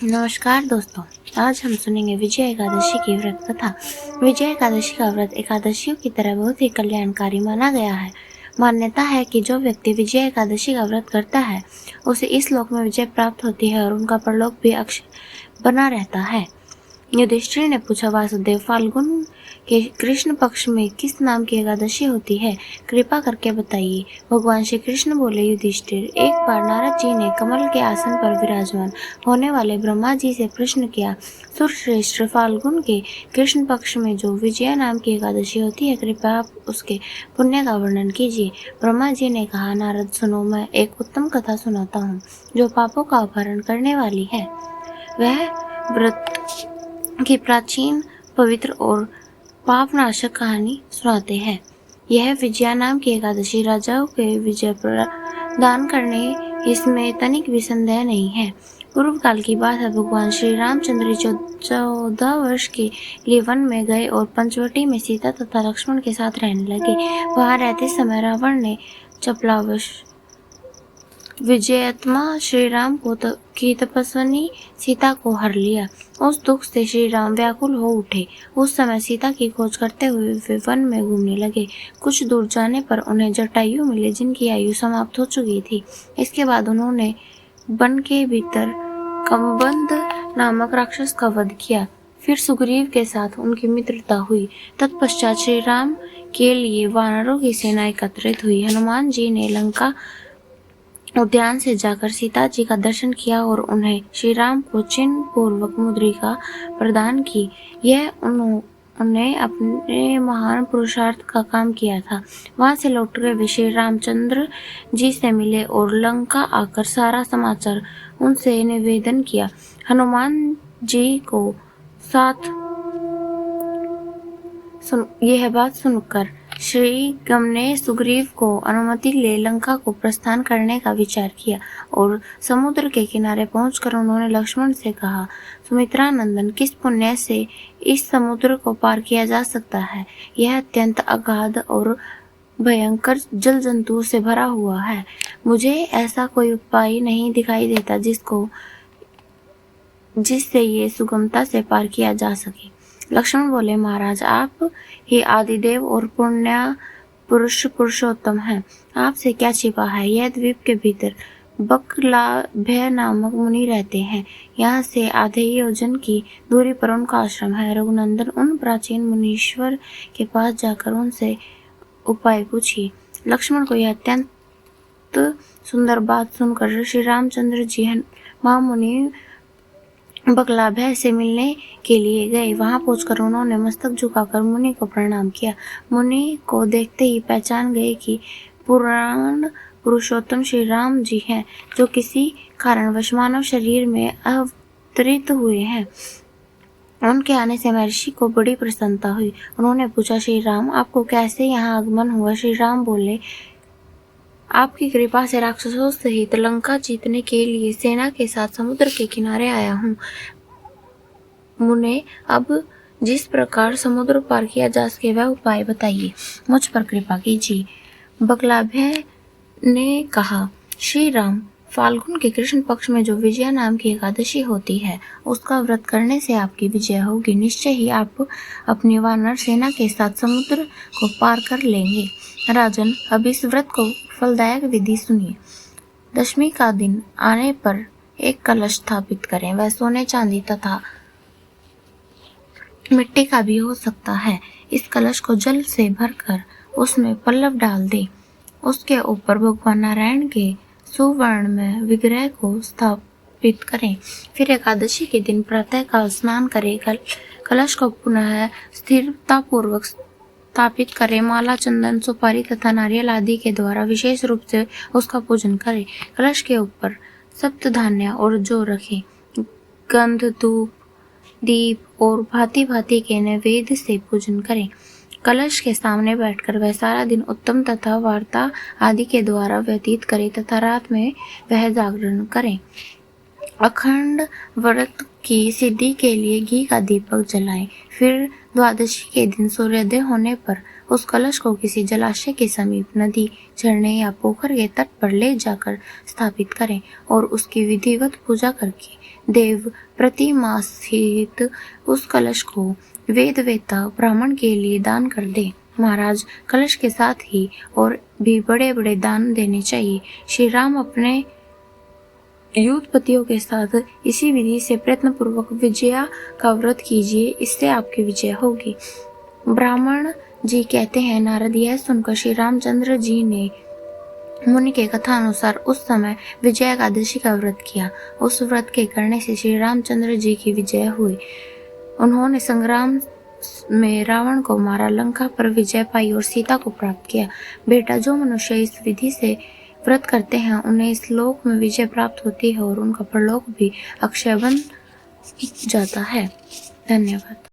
नमस्कार दोस्तों, आज हम सुनेंगे विजय एकादशी की व्रत कथा। विजय एकादशी का व्रत एकादशियों की तरह बहुत ही कल्याणकारी माना गया है। मान्यता है कि जो व्यक्ति विजय एकादशी का व्रत करता है उसे इस लोक में विजय प्राप्त होती है और उनका परलोक भी अक्षय बना रहता है। युधिष्ठिर ने पूछा, वासुदेव, फाल्गुन के कृष्ण पक्ष में किस नाम की एकादशी होती है? कृपा करके बताइए। भगवान श्री कृष्ण बोले, युधिष्ठिर, एक बार नारद जी ने कमल के आसन पर विराजमान होने वाले ब्रह्मा जी से प्रश्न किया, सुरश्रेष्ठ, फाल्गुन के कृष्ण पक्ष में जो विजया नाम की एकादशी होती है, कृपया आप उसके पुण्य का वर्णन कीजिए। ब्रह्मा जी ने कहा, नारद सुनो, मैं एक उत्तम कथा सुनाता हूँ जो पापों का अपहरण करने वाली है। वह व्रत की प्राचीन, पवित्र और पापनाशक कहानी सुनाते हैं। यह विजया नाम की एकादशी राजाओं के विजय प्रदान करने, इसमें तनिक भी संदेह नहीं है। पूर्व काल की बात है। भगवान श्री रामचंद्र 14 वर्ष के लिए वन में गए और पंचवटी में सीता तथा लक्ष्मण के साथ रहने लगे। वहां रहते समय रावण ने चपलावश विजयात्मा श्री राम की तपस्विनी सीता को हर लिया। उस दुख से श्री राम व्याकुल हो उठे। उस समय सीता की खोज करते हुए वे वन में घूमने लगे। कुछ दूर जाने पर उन्हें जटायु मिले, जिनकी आयु समाप्त हो चुकी थी। इसके बाद उन्होंने वन के भीतर कम्बंद नामक राक्षस का वध किया। फिर सुग्रीव के साथ उनकी मित्रता हुई। तत्पश्चात श्री राम के लिए वानरों की सेना एकत्रित हुई। हनुमान जी ने लंका उद्यान से जाकर सीता जी का दर्शन किया और उन्हें श्री राम को चिन्ह पूर्वक मुद्रिका प्रदान की। यह उन्होंने अपने महान पुरुषार्थ का काम किया था। वहां से लौटकर वे श्री रामचंद्र जी से मिले और लंका आकर सारा समाचार उनसे निवेदन किया। हनुमान जी को साथ यह बात सुनकर श्री राम ने सुग्रीव को अनुमति ले लंका को प्रस्थान करने का विचार किया और समुद्र के किनारे पहुंचकर उन्होंने लक्ष्मण से कहा, सुमित्रा नंदन, किस पुण्य से इस समुद्र को पार किया जा सकता है? यह अत्यंत अगाध और भयंकर जल जंतुओं से भरा हुआ है। मुझे ऐसा कोई उपाय नहीं दिखाई देता जिससे ये सुगमता से पार किया जा सके। लक्ष्मण बोले, महाराज, आप ही आदिदेव और पुरुषोत्तम हैं। आपसे क्या छिपा है? यह द्वीप के भीतर बकलाभ्य नामक मुनि रहते हैं। यहाँ से आधे योजन की दूरी पर उनका आश्रम है। रघुनंदन, उन प्राचीन मुनीश्वर के पास जाकर उनसे उपाय पूछिए। लक्ष्मण को यह अत्यंत सुंदर बात सुनकर श्री रामचंद्र जी महामुनि बकलाभ्य से मिलने के लिए गए। वहां पहुंचकर उन्होंने मस्तक झुकाकर मुनि को प्रणाम किया। मुनि को देखते ही पहचान गए कि पुराण पुरुषोत्तम श्री राम जी हैं, जो किसी कारणवश मानव शरीर में अवतरित हुए हैं। उनके आने से महर्षि को बड़ी प्रसन्नता हुई। उन्होंने पूछा, श्री राम, आपको कैसे यहाँ आगमन हुआ? श्री राम बोले, आपकी कृपा से राक्षसों सहित लंका जीतने के लिए सेना के साथ समुद्र के किनारे आया हूँ। मुने, अब जिस प्रकार समुद्र पार किया जा सके वह उपाय बताइए। मुझ पर कृपा कीजिए। बकलाभ्य ने कहा, श्री राम, फाल्गुन के कृष्ण पक्ष में जो विजया नाम की एकादशी होती है, उसका व्रत करने से आपकी विजय होगी। निश्चय ही आप अपनी वानर सेना के साथ समुद्र को पार कर लेंगे। राजन, अब इस व्रत को फलदायक विधि सुनिए। दशमी का दिन आने पर एक कलश स्थापित करें। वह सोने, चांदी तथा मिट्टी का भी हो सकता है। इस कलश को जल से भरकर उसमें पल्लव डाल दें। उसके ऊपर भगवान नारायण के सुवर्ण में विग्रह को स्थापित करें। फिर एकादशी के दिन प्रातः काल स्नान करें। कलश को पुनः स्थिरता पूर्वक स्थापित करें। माला, चंदन, सुपारी तथा नारियल आदि के द्वारा विशेष रूप से उसका पूजन करें। कलश के ऊपर सप्तधान्य और जौ रखें। गंध, धूप, दीप और भांति भांति के नैवेद्य से पूजन करें। कलश के सामने बैठकर वह सारा दिन उत्तम तथा वार्ता आदि के द्वारा व्यतीत करें तथा रात में वह जागरण करें। अखंड व्रत की सिद्धि के लिए घी का दीपक जलाएं। फिर द्वादशी के दिन सूर्योदय होने पर उस कलश को किसी जलाशय के समीप, नदी, झरने या पोखर के तट पर ले जाकर स्थापित करें और उसकी विधिवत पूजा करके देव प्रतिमा सहित उस कलश को वेदवेत्ता ब्राह्मण के लिए दान कर दे। महाराज, कलश के साथ ही और भी बड़े बड़े दान देने चाहिए। श्री राम अपने युद्धपतियों के साथ इसी विधि से प्रयत्न पूर्वक विजया का व्रत कीजिए, इससे आपकी विजय होगी। ब्राह्मण जी कहते हैं, नारद यह सुनकर श्री रामचंद्र जी ने मुनि के कथा अनुसार उस समय विजय एकादशी का व्रत किया। उस व्रत के करने से श्री रामचंद्र जी की विजय हुई। उन्होंने संग्राम में रावण को मारा, लंका पर विजय पाई और सीता को प्राप्त किया। बेटा, जो मनुष्य इस विधि से व्रत करते हैं उन्हें इस लोक में विजय प्राप्त होती है और उनका परलोक भी अक्षय बन जाता है। धन्यवाद।